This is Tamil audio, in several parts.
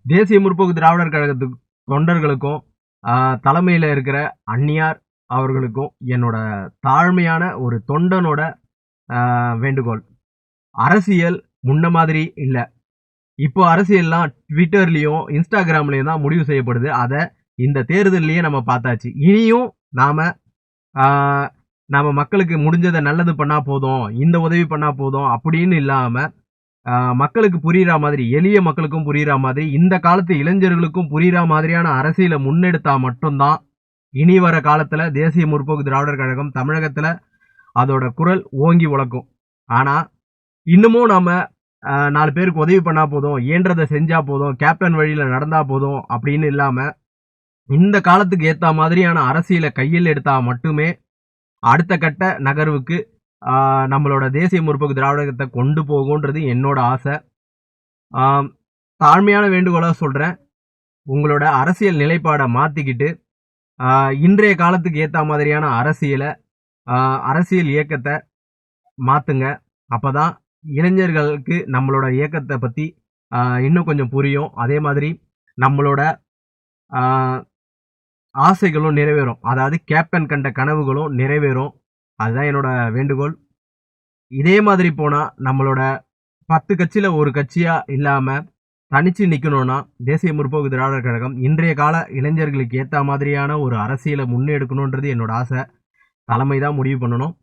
தேசிய முற்போக்கு திராவிடர் கழகத்துக்கு தொண்டர்களுக்கும் தலைமையில் இருக்கிற அந்நியார் அவர்களுக்கும் என்னோட தாழ்மையான ஒரு தொண்டனோட வேண்டுகோள். அரசியல் முன்ன மாதிரி இல்லை. இப்போ அரசியல்லாம் ட்விட்டர்லேயும் இன்ஸ்டாகிராம்லேயும் தான் முடிவு செய்யப்படுது. அதை இந்த தேர்தல்லையே நம்ம பார்த்தாச்சு. இனியும் நாம் மக்களுக்கு முடிஞ்சதை நல்லது பண்ணால் போதும், இந்த உதவி பண்ணால் போதும் அப்படின்னு இல்லாமல் மக்களுக்கு புரிகிற மாதிரி, எளிய மக்களுக்கும் புரிகிற மாதிரி, இந்த காலத்து இளைஞர்களுக்கும் புரிகிற மாதிரியான அரசியலை முன்னெடுத்தா மட்டும்தான் இனி வர காலத்தில் தேசிய முற்போக்கு திராவிடர் கழகம் தமிழகத்தில் அதோட குரல் ஓங்கி உழக்கும். ஆனால் இன்னமும் நாம் 4 பேருக்கு உதவி பண்ணால் போதும், இயன்றதை செஞ்சால் போதும், கேப்டன் வழியில் நடந்தால் போதும் அப்படின்னு இல்லாமல் இந்த காலத்துக்கு ஏற்ற மாதிரியான அரசியலை கையில் எடுத்தால் மட்டுமே அடுத்த கட்ட நகர்வுக்கு நம்மளோட தேசிய முற்போக்கு திராவிடத்தை கொண்டு போகும்ன்றது என்னோட ஆசை. தாழ்மையான வேண்டுகோளாக சொல்கிறேன், உங்களோட அரசியல் நிலைப்பாடை மாற்றிக்கிட்டு இன்றைய காலத்துக்கு ஏற்ற மாதிரியான அரசியல் இயக்கத்தை மாற்றுங்க. அப்போ தான் இளைஞர்களுக்கு நம்மளோட இயக்கத்தை பற்றி இன்னும் கொஞ்சம் புரியும். அதே மாதிரி நம்மளோட ஆசைகளும் நிறைவேறும். அதாவது கேப்டன் கண்ட கனவுகளும் நிறைவேறும். அதுதான் என்னோட வேண்டுகோள். இதே மாதிரி போனால் நம்மளோட 10 கட்சியில் ஒரு கட்சியாக இல்லாமல் தனித்து நிற்கணும்னா தேசிய முற்போக்கு திராவிடர் கழகம் இன்றைய கால இளைஞர்களுக்கு ஏற்ற மாதிரியான ஒரு அரசியலை முன்னெடுக்கணுன்றது என்னோட ஆசை. தலைமை தான் முடிவு பண்ணணும்.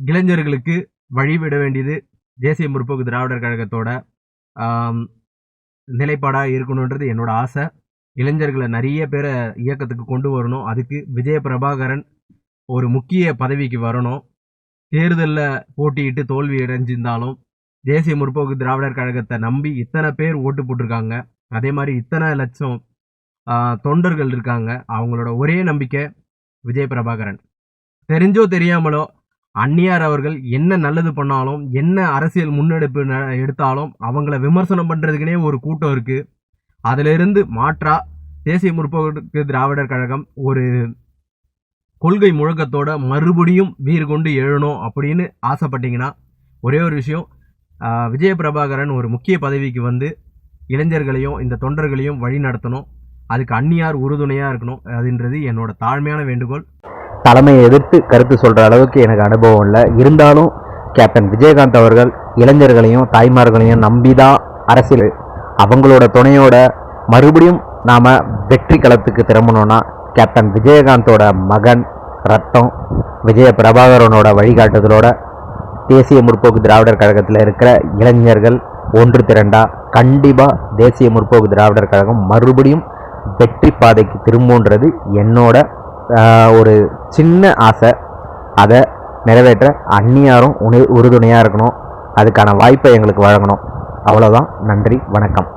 இளைஞர்களுக்கு வழிவிட வேண்டியது தேசிய முற்போக்கு திராவிடர் கழகத்தோட நிலைப்பாடாக இருக்கணுன்றது என்னோட ஆசை. இளைஞர்களை நிறைய பேரை இயக்கத்துக்கு கொண்டு வரணும். அதுக்கு விஜய பிரபாகரன் ஒரு முக்கிய பதவிக்கு வரணும். தேர்தலில் போட்டியிட்டு தோல்வி அடைஞ்சிருந்தாலும் தேசிய முற்போக்கு திராவிடர் கழகத்தை நம்பி இத்தனை பேர் ஓட்டு போட்டிருக்காங்க. அதே மாதிரி இத்தனை லட்சம் தொண்டர்கள் இருக்காங்க. அவங்களோட ஒரே நம்பிக்கை விஜய பிரபாகரன். தெரிஞ்சோ தெரியாமலோ அந்நியார் அவர்கள் என்ன நல்லது பண்ணாலும், என்ன அரசியல் முன்னெடுப்பு எடுத்தாலும் அவங்கள விமர்சனம் பண்ணுறதுக்குனே ஒரு கூட்டம் இருக்குது. அதிலிருந்து மாற்றா தேசிய முற்போக்கு திராவிடர் கழகம் ஒரு கொள்கை முழக்கத்தோட மறுபடியும் வீறு கொண்டு எழணும் அப்படின்னு ஆசைப்பட்டீங்கன்னா ஒரே ஒரு விஷயம், விஜய பிரபாகரன் ஒரு முக்கிய பதவிக்கு வந்து இளைஞர்களையும் இந்த தொண்டர்களையும் வழி நடத்தணும். அதுக்கு அந்நியார் உறுதுணையாக இருக்கணும். அதுன்றது என்னோட தாழ்மையான வேண்டுகோள். தலைமையை எதிர்த்து கருத்து சொல்கிற அளவுக்கு எனக்கு அனுபவம் இல்லை. இருந்தாலும் கேப்டன் விஜயகாந்த் அவர்கள் இளைஞர்களையும் தாய்மார்களையும் நம்பி தான் அரசியல், அவங்களோட துணையோட மறுபடியும் நாம் வெற்றி களத்துக்கு திரும்பணும்னா கேப்டன் விஜயகாந்தோட மகன் ரத்தம் விஜய பிரபாகரனோட வழிகாட்டுதலோட தேசிய முற்போக்கு திராவிடர் கழகத்தில் இருக்கிற இளைஞர்கள் ஒன்று திரண்டா கண்டிப்பாக தேசிய முற்போக்கு திராவிடர் கழகம் மறுபடியும் வெற்றி பாதைக்கு திரும்புன்றது என்னோட ஒரு சின்ன ஆசை. அதை நிறைவேற்ற அந்நியாரும் உறுதுணையாக இருக்கணும். அதுக்கான வாய்ப்பை எங்களுக்கு வழங்கணும். அவ்வளோதான். நன்றி, வணக்கம்.